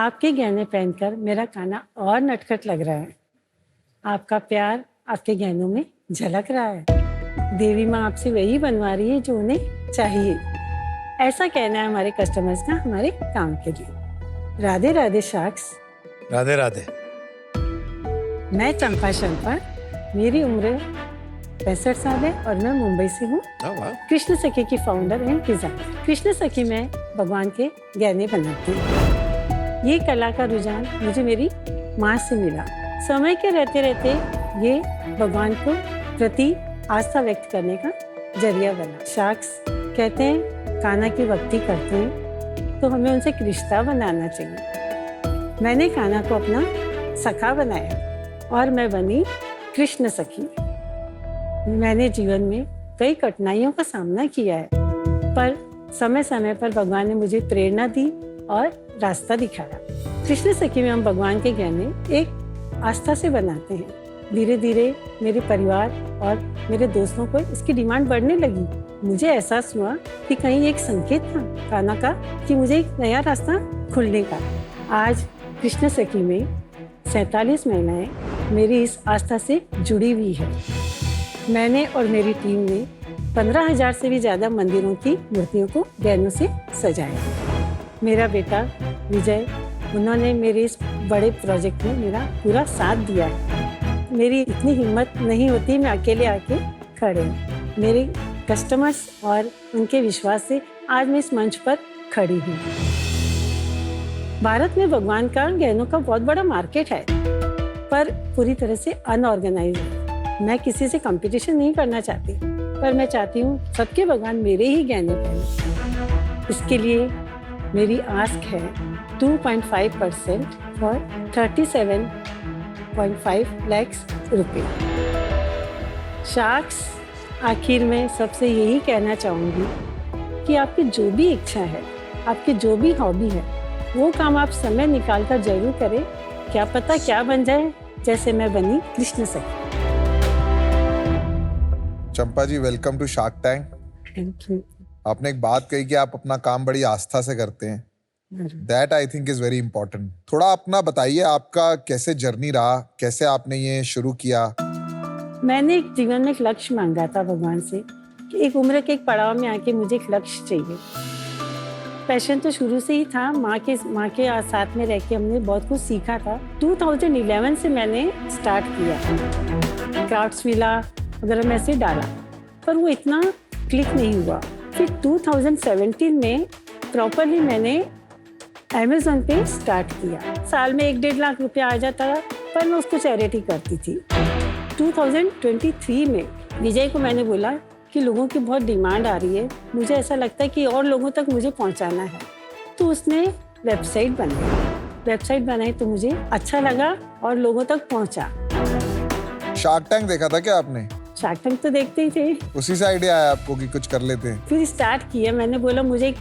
आपके गहने पहनकर मेरा काना और नटखट लग रहा है। आपका प्यार आपके गहनों में झलक रहा है। देवी माँ आपसे वही बनवा रही है जो उन्हें चाहिए। ऐसा कहना है हमारे कस्टमर्स का हमारे काम के लिए। राधे राधे शाक्स। राधे राधे। मैं चंपा शंपा, मेरी उम्र 65 साल है और मैं मुंबई से हूँ। कृष्ण सखी की फाउंडर एंड डिजाइनर। कृष्ण सखी में भगवान के गहने बनाती हूँ। ये कला का रुझान मुझे मेरी माँ से मिला। समय के रहते रहते ये भगवान को प्रति आस्था व्यक्त करने का जरिया बना। शाक्स कहते हैं कान्हा की भक्ति करते हैं तो हमें उनसे एक रिश्ता बनाना चाहिए। मैंने कान्हा को अपना सखा बनाया और मैं बनी कृष्ण सखी। मैंने जीवन में कई कठिनाइयों का सामना किया है, पर समय समय पर भगवान ने मुझे प्रेरणा दी और रास्ता दिखाया। कृष्ण सखी में हम भगवान के गहने एक आस्था से बनाते हैं। धीरे धीरे मेरे परिवार और मेरे दोस्तों को इसकी डिमांड बढ़ने लगी। मुझे एहसास हुआ कि कहीं एक संकेत था कान्हा का कि मुझे एक नया रास्ता खुलने का। आज कृष्ण सखी में 47 महिलाएं मेरी इस आस्था से जुड़ी हुई है। मैंने और मेरी टीम ने 15,000 से भी ज्यादा मंदिरों की मूर्तियों को गहनों से सजाया। मेरा बेटा विजय, उन्होंने मेरे इस बड़े प्रोजेक्ट में मेरा पूरा साथ दिया है। मेरी इतनी हिम्मत नहीं होती मैं अकेले आके खड़े हूँ। मेरे कस्टमर्स और उनके विश्वास से आज मैं इस मंच पर खड़ी हूँ। भारत में भगवान का गहनों का बहुत बड़ा मार्केट है, पर पूरी तरह से अनऑर्गेनाइज्ड है। मैं किसी से कंपटीशन नहीं करना चाहती, पर मैं चाहती हूँ सबके भगवान मेरे ही गहने पहने। इसके लिए मेरी आस्क है 2.5% फॉर 37.5 लाख रुपए। शाक्स, आखिर में सबसे यही कहना चाहूँगी कि आपकी जो भी इच्छा है, आपकी जो भी हॉबी है, वो काम आप समय निकाल कर जरूर करें। क्या पता क्या बन जाए, जैसे मैं बनी कृष्ण सखी। Champa ji, welcome to shark tank. Thank you. आपने एक बात कही कि आप अपना काम बड़ी आस्था से करते हैं। That I think is very important. थोड़ा अपना बताइए, आपका कैसे जर्नी रहा, कैसे आपने ये शुरू किया? मैंने एक जीवन में एक लक्ष्य मांगा था भगवान से कि एक उम्र के एक पड़ाव में आके मुझे एक लक्ष्य चाहिए। पैशन तो शुरू से ही था। माँ के साथ में रह के हमने बहुत कुछ सीखा था। 2011 से मैंने स्टार्ट किया। क्राफ्ट्सविला वगैरह में से डाला, पर वो इतना क्लिक नहीं हुआ। फिर 2017 में प्रॉपरली मैंने अमेज़न पे स्टार्ट किया। साल में 1-1.5 लाख रुपया आ जाता था, पर मैं उसको चैरिटी करती थी। 2023 में विजय को मैंने बोला कि लोगों की बहुत डिमांड आ रही है, मुझे ऐसा लगता है कि और लोगों तक मुझे पहुंचाना है। तो उसने वेबसाइट बनाई तो मुझे अच्छा लगा और लोगों तक पहुंचा। शार्क टैंक देखा था क्या आपने? शार्क टैंक तो देखते ही थे। उसी से आइडिया आया आपको कि कुछ कर लेते हैं? फिर स्टार्ट किया। मैंने बोला मुझे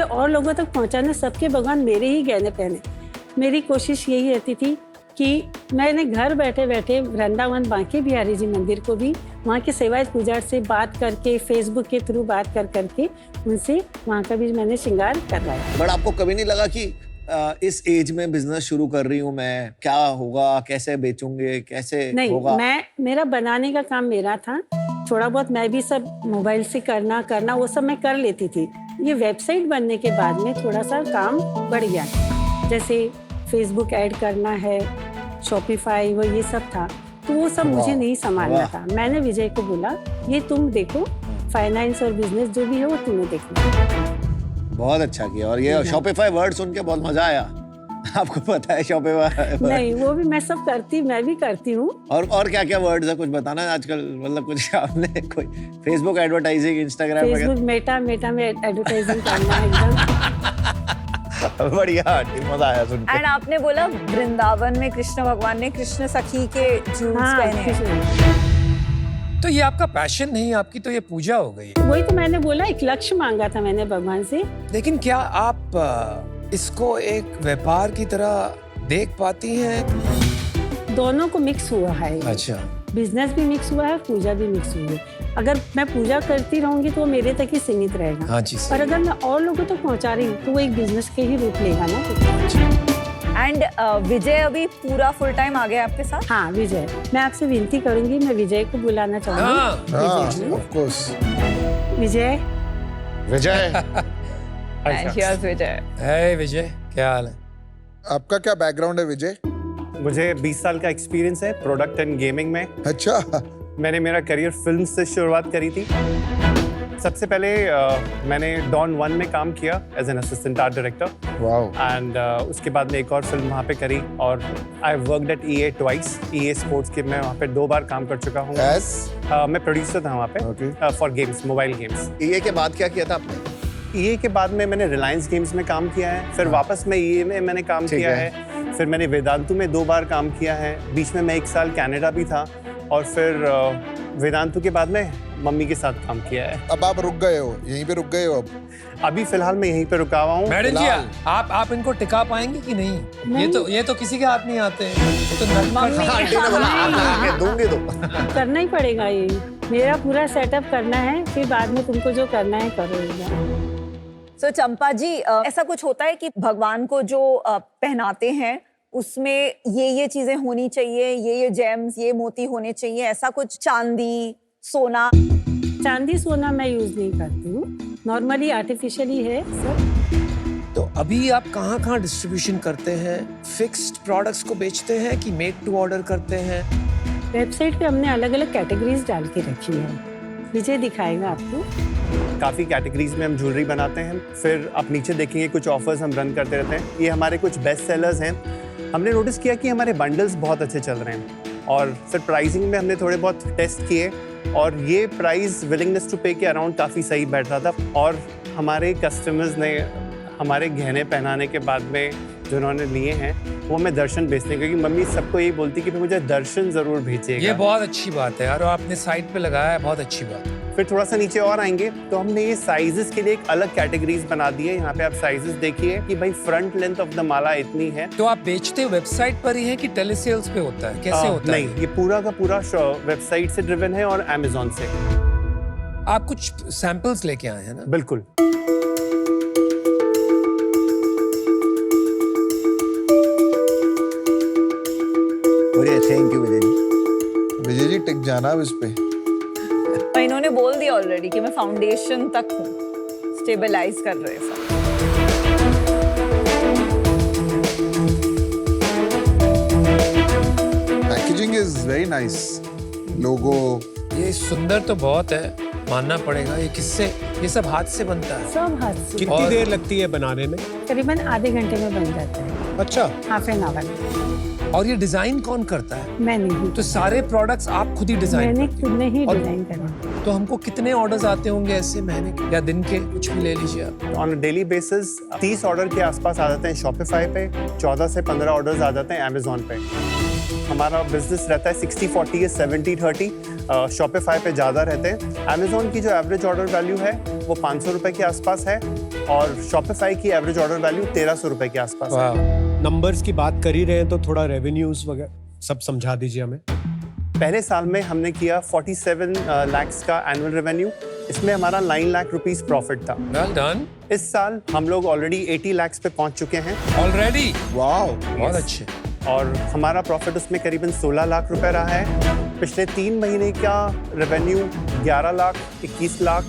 और लोगों तक पहुंचाना, सबके भगवान मेरे ही गहने पहने। मेरी कोशिश यही रहती थी कि मैंने घर बैठे बैठे वृंदावन बांके बिहारी जी मंदिर को भी वहाँ के सेवायत पुजारी से बात करके, फेसबुक के थ्रू बात करके उनसे वहाँ का भी मैंने श्रृंगार करवाया। बट आपको कभी नहीं लगा कि इस एज में बिजनेस शुरू कर रही हूँ मैं, क्या होगा, कैसे बेचूंगे, कैसे नहीं होगा? मेरा बनाने का काम मेरा था। थोड़ा बहुत मैं भी सब मोबाइल से करना वो सब मैं कर लेती थी। ये वेबसाइट बनने के बाद में थोड़ा सा काम बढ़ गया। जैसे फेसबुक ऐड करना है, शॉपिफाई, वो ये सब था, तो वो सब मुझे नहीं संभालना था। मैंने विजय को बोला ये तुम देखो, फाइनेंस और बिजनेस जो भी है वो तुम्हें देखना। बहुत अच्छा किया। और ये शॉपिफाई वर्ड सुन के बहुत मजा आया। आपको पता है शॉपिफाई? नहीं, वो भी मैं भी करती हूँ। और क्या वर्ड्स है, कुछ बताना है आजकल? मतलब कुछ आपने कोई Facebook advertising, Instagram Facebook Meta में एडवर्टाइजिंग करना एकदम बढ़िया, मजा आया सुन के। एंड आपने बोला वृंदावन में कृष्ण भगवान ने कृष्ण सखी के जूल्स पहने हैं। तो ये आपका पैशन नहीं, आपकी तो ये पूजा हो गई। वही तो मैंने बोला, एक लक्ष्य मांगा था मैंने भगवान से। लेकिन क्या आप इसको एक व्यापार की तरह देख पाती हैं? दोनों को मिक्स हुआ है। अच्छा, बिजनेस भी मिक्स हुआ है, पूजा भी मिक्स हुई है। अगर मैं पूजा करती रहूंगी तो वो मेरे तक ही सीमित रहेगा। हाँ जी, और अगर मैं और लोगों तक पहुंचा रही हूँ तो वो एक बिजनेस के ही रूप लेगा ना। एंड विजय अभी पूरा फुल टाइम आ गया आपके साथ? हाँ विजय, मैं आपसे विनती करूंगी, मैं विजय को बुलाना चाहूंगी। हाँ, of course. Vijay. Vijay. And here's विजय। हे विजय, क्या हाल है? आपका क्या बैकग्राउंड है विजय? मुझे 20 साल का एक्सपीरियंस है प्रोडक्ट एंड गेमिंग में। अच्छा। मैंने मेरा करियर फिल्म से शुरुआत करी थी। सबसे पहले मैंने डॉन 1 में काम किया as an assistant art director. Wow. And उसके बाद में एक और फिल्म वहाँ पे करी और I worked eight EA twice. EA sports के मैं वहाँ पे 2 बार काम कर चुका हूँ। मैं प्रोड्यूसर था वहाँ पे for games, mobile games. EA के बाद क्या किया था आपने? EA के बाद में मैंने रिलायंस गेम्स में काम किया है, फिर वापस मैं EA में मैंने काम किया है, फिर मैंने वेदांतु में 2 बार काम किया है, बीच में मैं 1 साल कनाडा भी था और फिर वेदांतु के बाद में मम्मी के साथ काम किया है। अब आप रुक गए हो, यहीं पे रुक गए हो अब? अभी फिलहाल मैं यहीं पे रुका हुआ हूँ। मैडम जी, आप इनको टिका पाएंगे कि नहीं? ये तो किसी के हाथ नहीं आते हैं। ये तो आंटी ने बोला आप लगा के दूंगी तो। करना ही पड़ेगा ये, मेरा पूरा सेटअप करना है, फिर बाद में तुमको जो करना है करोगे। So, चंपा जी, ऐसा कुछ होता है कि भगवान को जो पहनाते हैं उसमें ये चीजें होनी चाहिए, ये जेम्स, ये मोती होने चाहिए, ऐसा कुछ? चांदी, सोना? चांदी सोना मैं यूज नहीं करती हूँ, नॉर्मली आर्टिफिशियली है सब। तो अभी आप कहाँ डिस्ट्रीब्यूशन करते हैं? फिक्स्ड प्रोडक्ट्स को बेचते हैं कि मेड टू ऑर्डर करते हैं? वेबसाइट पे हमने अलग अलग कैटेगरीज डाल के रखी है, विजय दिखाएगा आपको। काफ़ी कैटेगरीज में हम ज्वेलरी बनाते हैं, फिर आप नीचे देखेंगे कुछ ऑफर्स हम रन करते रहते हैं। ये हमारे कुछ बेस्ट सेलर्स हैं। हमने नोटिस किया कि हमारे बंडल्स बहुत अच्छे चल रहे हैं और फिर प्राइसिंग में हमने थोड़े बहुत टेस्ट किए और ये प्राइस विलिंगनेस टू पे के अराउंड काफ़ी सही बैठ रहा था और हमारे कस्टमर्स ने हमारे गहने पहनाने के बाद में जो उन्होंने लिए हैं वो हमें दर्शन भेजते हैं, क्योंकि मम्मी सबको यही बोलती कि मुझे दर्शन ज़रूर भेजिएगा। ये बहुत अच्छी बात है यार, आपने साइट पे लगाया है, बहुत अच्छी बात है। फिर थोड़ा सा नीचे और आएंगे तो हमने ये साइजेस के लिए एक अलग कैटेगरीज बना दी है। यहाँ पे आप साइजेस देखिए कि भाई फ्रंट लेंथ ऑफ द माला इतनी है। तो आप बेचते वेबसाइट पर ही है कि टेलीसेल्स पे होता है, कैसे होता है? नहीं, ये पूरा का पूरा वेबसाइट से ड्रिवन है और अमेज़न से। आप कुछ सैंपल्स लेके आए हैं ना? बिल्कुल। थैंक यू विजय जी। विजय जी टिक जाना अब इस पे। इन्होंने बोल दिया ऑलरेडी कि मैं फाउंडेशन तक हूँ, स्टेबलाइज कर रहे हैं सब। पैकेजिंग इज वेरी नाइस, लोगो। ये सुंदर तो बहुत है, मानना पड़ेगा। ये किससे, ये सब हाथ से बनता है? सब हाथ से। कितनी देर लगती है बनाने में? करीबन आधे घंटे में बन जाता है। अच्छा, हाफ एन आवर। और ये डिजाइन कौन करता है? मैं नहीं। तो सारे प्रोडक्ट्स आप खुद ही डिजाइन? मैंने खुद ने ही डिजाइन करा। तो हमको कितने ऑर्डर्स आते होंगे ऐसे महीने के या दिन के? कुछ भी ले लीजिए आप। On a daily basis 30 order के आसपास आ जाते हैं शॉपिफाई पे, 14 से 15 ऑर्डर्स आ जाते हैं अमेज़न पे। हमारा बिजनेस रहता है 60-40 या 70-30। शॉपिफाई पे ज़्यादा रहते हैं। अमेज़न की जो एवरेज ऑर्डर वैल्यू है वो 500 रुपये के आसपास है और शॉपिफाई की एवरेज ऑर्डर वैल्यू 1300 रुपये के आसपास है। नंबर्स की बात कर ही रहे हैं तो थोड़ा रेवेन्यूज वगैरह सब समझा दीजिए हमें। पहले साल में हमने किया 47 लाख का एनुअल रेवेन्यू, इसमें हमारा 9 लाख रुपीस प्रॉफिट था। Well done. इस साल हम लोग ऑलरेडी 80 लाख पे पहुंच चुके हैं ऑलरेडी। वाओ, बहुत अच्छे। और हमारा प्रॉफिट उसमें करीबन 16 लाख रुपए रहा है। पिछले 3 महीने का रेवेन्यू 11 लाख, 21 लाख,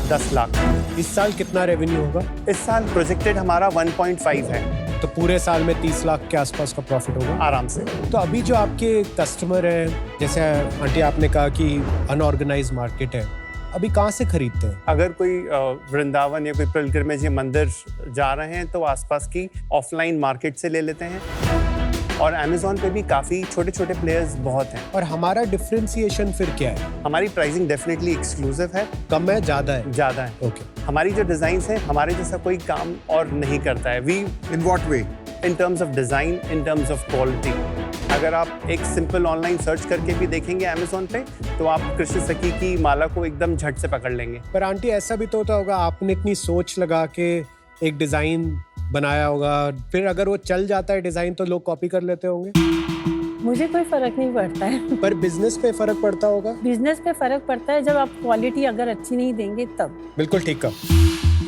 10 लाख। इस साल कितना रेवेन्यू होगा? इस साल प्रोजेक्टेड हमारा 1.5 है। तो पूरे साल में 30 लाख के आसपास का प्रॉफिट होगा आराम से। तो अभी जो आपके कस्टमर हैं, जैसे आंटी आपने कहा कि अनऑर्गेनाइज्ड मार्केट है, अभी कहाँ से खरीदते हैं? अगर कोई वृंदावन या कोई पिलग्रिमेज या मंदिर जा रहे हैं तो आसपास की ऑफलाइन मार्केट से ले लेते हैं और अमेज़न पे भी काफ़ी छोटे छोटे प्लेयर्स बहुत हैं। और हमारा डिफरेंशिएशन फिर क्या है? हमारी प्राइसिंग डेफिनेटली एक्सक्लूसिव है। कम है, ज़्यादा है? ज़्यादा है। ओके। हमारी जो डिज़ाइंस हैं, हमारे जैसा कोई काम और नहीं करता है। We in what way? In terms of design, in terms of quality. अगर आप एक सिंपल ऑनलाइन सर्च करके भी देखेंगे अमेज़न पे तो आप कृष्ण सखी की माला को एकदम झट से पकड़ लेंगे। पर आंटी ऐसा भी तो होता होगा, आपने इतनी सोच लगा के एक डिज़ाइन बनाया होगा, फिर अगर वो चल जाता है डिज़ाइन तो लोग कॉपी कर लेते होंगे? मुझे कोई फर्क नहीं पड़ता है। पर बिजनेस पे फर्क पड़ता होगा? बिजनेस पे फर्क पड़ता है जब आप क्वालिटी अगर अच्छी नहीं देंगे तब। बिल्कुल ठीक कहा।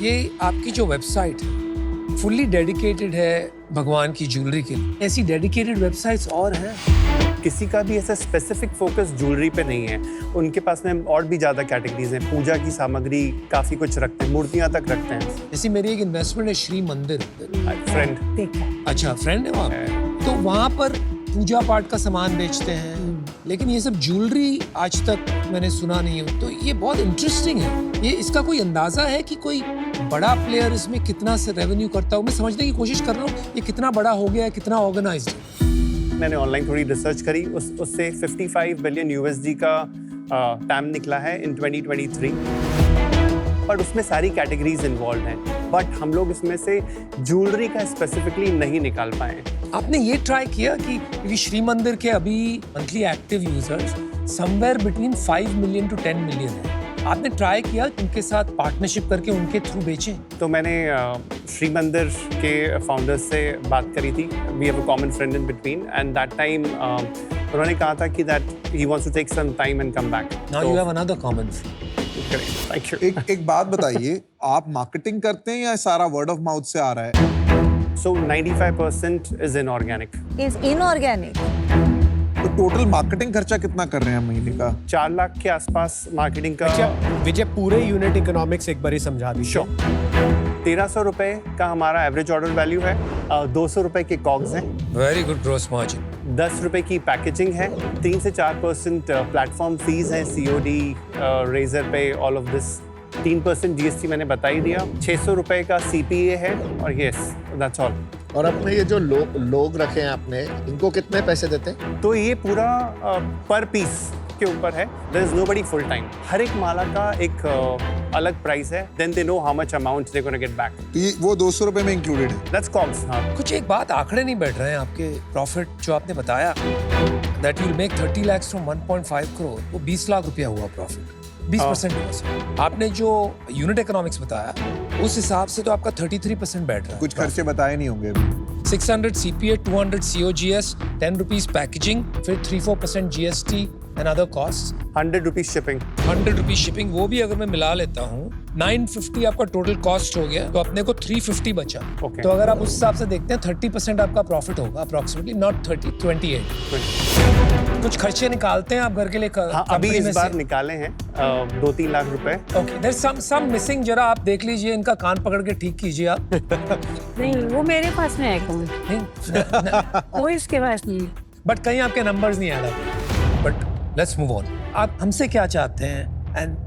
ये आपकी जो वेबसाइट है, फुल्ली डेडिकेटेड है भगवान की ज्वेलरी के लिए। ऐसी डेडिकेटेड वेबसाइट्स और हैं? किसी का भी ऐसा स्पेसिफिक फोकस ज्वेलरी पे नहीं है। उनके पास में और भी ज़्यादा कैटेगरीज हैं। पूजा की सामग्री काफ़ी कुछ रखते हैं, मूर्तियाँ तक रखते हैं। जैसे मेरी एक इन्वेस्टमेंट है श्री मंदिर। फ्रेंड देखा है। अच्छा, फ्रेंड है वहाँ पे। तो वहाँ पर पूजा पाठ का सामान बेचते हैं, लेकिन ये सब ज्वेलरी आज तक मैंने सुना नहीं है। तो ये बहुत इंटरेस्टिंग है। ये इसका कोई अंदाजा है कि कोई बड़ा प्लेयर इसमें कितना से रेवेन्यू करता हो? मैं समझने की कोशिश कर रहा हूँ ये कितना बड़ा हो गया है, कितना ऑर्गेनाइज्ड है। मैंने ऑनलाइन थोड़ी रिसर्च करी, उससे 55 बिलियन USD का टैम निकला है इन 2023। पर उसमें सारी कैटेगरीज इन्वॉल्व हैं, बट हम लोग इसमें से ज्वेलरी का स्पेसिफिकली नहीं निकाल पाए। आपने ये ट्राई किया कि क्योंकि श्री मंदिर के अभी monthly active users somewhere between 5 million to 10 million है, आपने ट्राई किया उनके साथ पार्टनरशिप करके उनके थ्रू बेचें? तो मैंने श्री मंदिर के फाउंडर्स से बात करी थी। We have a common friend in between and that time उन्होंने कहा था कि that he wants to take some time and come back. Now you have another common friend. Thank you. एक बात बताइए, आप मार्केटिंग करते हैं या सारा वर्ड ऑफ माउथ से आ रहा है? So 95% is inorganic. Is inorganic. तो टोटल मार्केटिंग खर्चा कितना कर रहे हैं महीने का? 4 लाख के आसपास मार्केटिंग का। विजय पूरे यूनिट इकोनॉमिक्स एक बार ही समझा दीजिए। Sure. 1300 रुपए का हमारा एवरेज ऑर्डर वैल्यू है। 200 रुपए के कॉग्स हैं। Very good gross margin. 10 रुपए की पैकेजिंग है। 3 से 4% प्लेटफॉर्म फीस हैं, COD, रेजर पे, ऑल ऑफ दिस। 3% GST मैंने बता ही दिया। 600 रुपए का CPA है और यस, दैट्स ऑल। और अपने ये जो लोग रखे हैं आपने, इनको कितने पैसे देते हैं? तो ये पूरा पर पीस के ऊपर है। There is nobody full time. हर एक माला का एक अलग प्राइस है। Then they know how much amount they gonna get back. तो ये वो 200 रुपए में इंक्लूडेड है? That's comes. हाँ, कुछ एक बात आंकड़े नहीं बैठ रहे हैं आपके प्रॉफिट जो आपने बताया that you make 30 lakh from 1.5 crore, वो 20 लाख रुपया हुआ प्रॉफिट। 20% हुआ। आपने जो यूनिट इकोनॉमिक्स बताया उस हिसाब से तो आपका 33% बैठ रहा है। कुछ खर्चे बताए नहीं होंगे अभी। 600 CPA, 200 COGS, 10 रुपीज पैकेजिंग, फिर 3-4% GST and other cost, 100 rupees shipping. 100 rupees shipping. वो भी अगर मैं मिला लेता हूँ 950 आपका टोटल कॉस्ट हो गया, तो अपने को 350 बचा। Okay. तो अगर आप उस हिसाब से देखते हैं 30% आपका प्रॉफिट होगा अप्रोक्सीमेटली, नॉट 30, 28। कुछ खर्चे निकालते हैं आप घर के लिए? हाँ, अभी इस बार निकाले हैं 2-3 लाख रुपए। ओके, देयर सम मिसिंग, जरा आप देख लीजिए, इनका कान पकड़ के ठीक कीजिए आप। नहीं, वो मेरे पास में है अकाउंट, नहीं, वो इसके पास नहीं है। बट कहीं आपके नंबर्स नहीं आ रहे। But let's move on. आप हमसे क्या चाहते हैं एंड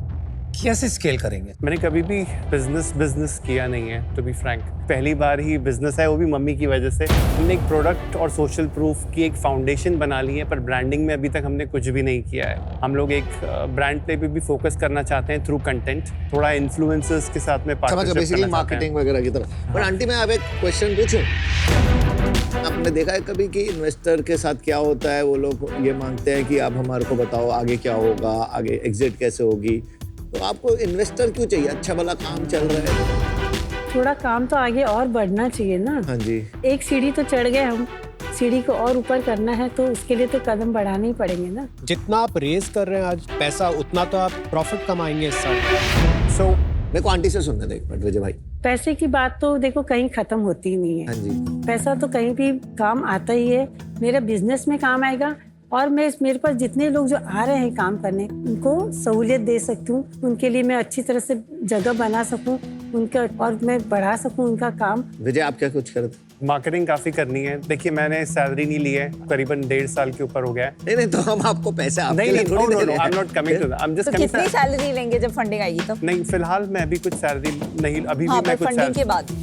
कैसे स्केल करेंगे? मैंने कभी भी बिजनेस किया नहीं है, टू बी फ्रैंक। पहली बार ही बिजनेस है, वो भी मम्मी की वजह से। हमने एक प्रोडक्ट और सोशल प्रूफ की एक फाउंडेशन बना ली है, पर ब्रांडिंग में अभी तक हमने कुछ भी नहीं किया है। हम लोग एक ब्रांड प्ले पे भी फोकस करना चाहते हैं थ्रू कंटेंट, थोड़ा इन्फ्लुएंसर्स के साथ में पार्टनरशिप बेसिकली करना चाहते मार्केटिंग हैं। वगैरह की तरफ। पर आंटी, मैं अब एक क्वेश्चन पूछूं। आपने देखा है कभी कि इन्वेस्टर के साथ क्या होता है? वो लोग ये मांगते हैं कि आप हमारे को बताओ आगे क्या होगा, आगे एग्जिट कैसे होगी। तो आपको इन्वेस्टर क्यों चाहिए? अच्छा भला काम चल रहा है। थोड़ा काम तो आगे और बढ़ना चाहिए ना। हाँ जी। एक सीढ़ी तो चढ़ गए हम, सीढ़ी को और ऊपर करना है तो उसके लिए तो कदम बढ़ाने ही पड़ेंगे ना। जितना आप रेज कर रहे हैं आज पैसा, उतना तो आप प्रॉफिट कमाएंगे इस साल। सो मेरे को आंटी से सुनने दे एक मिनट विजय भाई। पैसे की बात तो देखो कहीं खत्म होती ही नहीं हाँ है। जी। पैसा तो कहीं भी काम आता ही है। मेरे बिजनेस में काम आएगा और मेरे पास जितने लोग जो आ रहे हैं काम करने, उनको सहूलियत दे सकती हूँ, उनके लिए मैं अच्छी तरह से जगह बना सकूँ उनका, और मैं बढ़ा सकूँ उनका काम। विजय, आप क्या कुछ करते? मार्केटिंग काफी करनी है। देखिए, मैंने सैलरी नहीं ली है, करीबन 1.5 साल के ऊपर हो गया है। नहीं, तो हम आपको पैसे आपके लिए थोड़ी दे रहे हैं। I am not coming to that. I am just तो कितनी सैलरी लेंगे जब फंडिंग आएगी तब? नहीं, फिलहाल मैं अभी कुछ सैलरी नहीं, अभी हाँ, भी मैं पर कुछ फंडिंग के बाद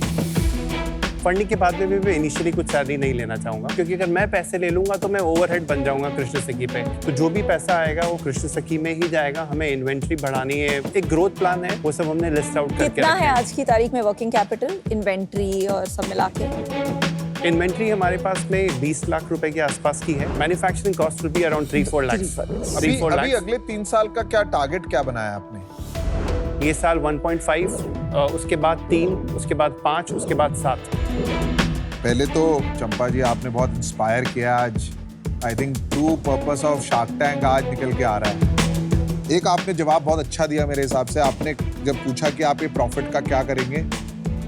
फंडिंग के बाद में भी मैं इनिशियली कुछ सैलरी नहीं लेना चाहूंगा, क्योंकि अगर मैं पैसे ले लूंगा तो मैं ओवरहेड बन जाऊंगा कृष्ण सखी पे। तो जो भी पैसा आएगा वो कृष्ण सखी में ही जाएगा। हमें इन्वेंट्री बढ़ानी है, एक ग्रोथ प्लान है, वो सब हमने लिस्ट आउट करके कितना है आज की तारीख में वर्किंग कैपिटल, इन्वेंट्री और सब मिला के? इन्वेंट्री हमारे पास में 20 लाख रुपए के आसपास की है। Manufacturing cost will be around 3-4 lakh. अभी अगले 3 साल का क्या टारगेट क्या बनाया आपने? ये साल 1.5, उसके बाद 3, उसके बाद 5, उसके बाद 7। पहले तो चंपा जी आपने बहुत इंस्पायर किया आज। I think true purpose of shark tank आज निकल के आ रहा है। एक आपने जवाब बहुत अच्छा दिया मेरे हिसाब से। आपने जब पूछा कि आप ये प्रॉफिट का क्या करेंगे,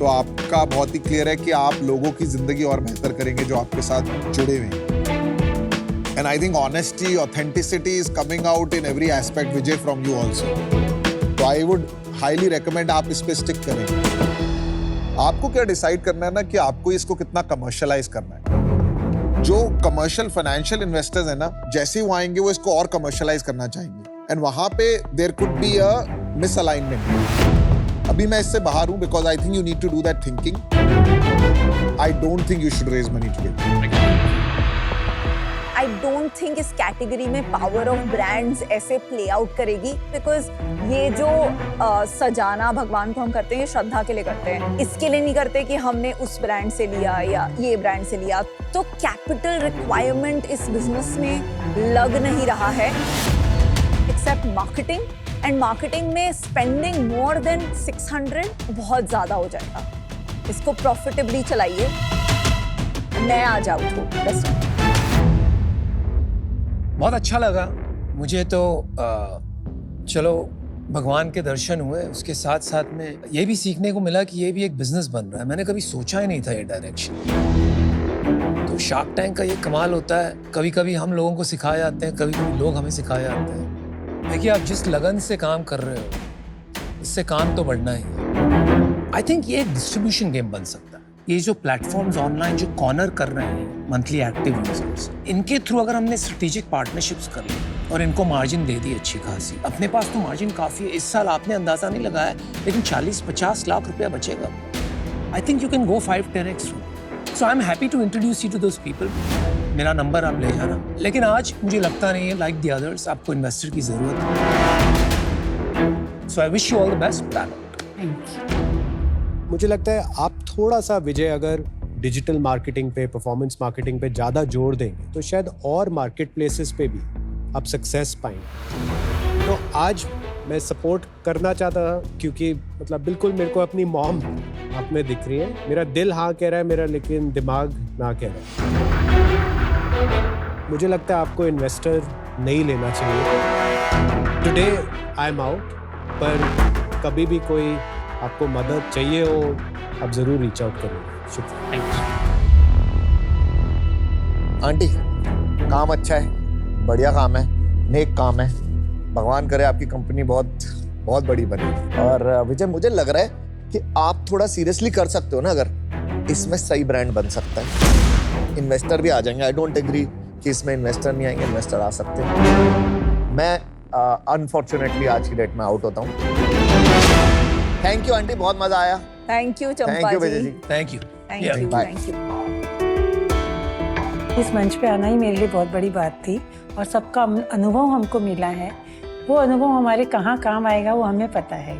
तो आपका बहुत ही क्लियर है कि आप लोगों की जिंदगी और बेहतर करेंगे जो आपके साथ जुड़े हुए हैं। And I think honesty, authenticity is coming out in every aspect, Vijay, from you also. तो I would highly recommend आप इस पे stick करें। आपको क्या डिसाइड करना है ना कि आपको इसको कितना कमर्शलाइज करना है। जो कमर्शियल फाइनेंशियल इन्वेस्टर्स है ना, जैसे ही वो आएंगे वो इसको और कमर्शलाइज करना चाहेंगे, एंड वहां पे there could be a misalignment. अभी मैं इससे बाहर हूं because I think you need to do that thinking. I don't think you should raise money today. I don't think इस कैटेगरी में पावर ऑफ ब्रांड्स ऐसे प्ले आउट करेगी, because ये जो सजाना भगवान को हम करते हैं, ये श्रद्धा के लिए करते हैं, इसके लिए नहीं करते कि हमने उस ब्रांड से लिया या ये ब्रांड से लिया। तो कैपिटल रिक्वायरमेंट इस बिजनेस में लग नहीं रहा है, एक्सेप्ट मार्केटिंग, एंड मार्केटिंग में स्पेंडिंग मोर देन 600 बहुत ज्यादा हो जाएगा। इसको प्रॉफिटेबली चलाइए, मैं आज आउट हूँ। बहुत अच्छा लगा मुझे तो। चलो भगवान के दर्शन हुए, उसके साथ साथ में ये भी सीखने को मिला कि ये भी एक बिजनेस बन रहा है। मैंने कभी सोचा ही नहीं था ये डायरेक्शन। तो शार्क टैंक का ये कमाल होता है, कभी कभी हम लोगों को सिखाए जाते हैं, कभी कभी लोग हमें सिखाए जाते हैं। देखिए, आप जिस लगन से काम कर रहे हो, इससे काम तो बढ़ना ही है। आई थिंक ये एक डिस्ट्रीब्यूशन गेम बन सकता है। ये जो प्लेटफॉर्म्स ऑनलाइन जो कॉर्नर कर रहे हैं मंथली एक्टिव यूजर्स, इनके थ्रू अगर हमने स्ट्रेटेजिक पार्टनरशिप्स कर ली और इनको मार्जिन दे दी अच्छी खासी, अपने पास तो मार्जिन काफी है। इस साल आपने अंदाजा नहीं लगाया, लेकिन 40-50 लाख रुपया बचेगा। I think you can go 5-10x। So I am happy to introduce you to those people. मेरा नंबर आप ले जाना, लेकिन आज मुझे लगता नहीं है लाइक द अदर्स आपको इन्वेस्टर की जरूरत है। So I wish you all the best. मुझे लगता है आप थोड़ा सा विजय अगर डिजिटल मार्केटिंग पे, परफॉर्मेंस मार्केटिंग पे ज़्यादा जोर देंगे तो शायद और मार्केट प्लेसेस पे भी आप सक्सेस पाएंगे। तो आज मैं सपोर्ट करना चाहता था, क्योंकि मतलब बिल्कुल मेरे को अपनी मॉम आप में दिख रही है। मेरा दिल हाँ कह रहा है मेरा, लेकिन दिमाग ना कह रहा है। मुझे लगता है आपको इन्वेस्टर नहीं लेना चाहिए। टुडे आई एम आउट, पर कभी भी कोई आपको मदद चाहिए हो आप जरूर रीच आउट करिए। शुक्रिया। आंटी, काम अच्छा है, बढ़िया काम है, नेक काम है। भगवान करे आपकी कंपनी बहुत बहुत बड़ी बने। और विजय, मुझे लग रहा है कि आप थोड़ा सीरियसली कर सकते हो ना, अगर इसमें सही ब्रांड बन सकता है, इन्वेस्टर भी आ जाएंगे। आई डोंट एग्री कि इसमें इन्वेस्टर नहीं आएंगे, इन्वेस्टर आ सकते हैं। मैं अनफॉर्चुनेटली आज की डेट में आउट होता हूँ। थैंक यू आंटी, बहुत मजा आया। Thank you Champa thank you Vijay ji. जी। Thank you. Thank you, Bye. Thank you. इस मंच पे आना ही मेरे लिए बहुत बड़ी बात थी, और सबका अनुभव हमको मिला है। वो अनुभव हमारे कहाँ काम आएगा वो हमें पता है।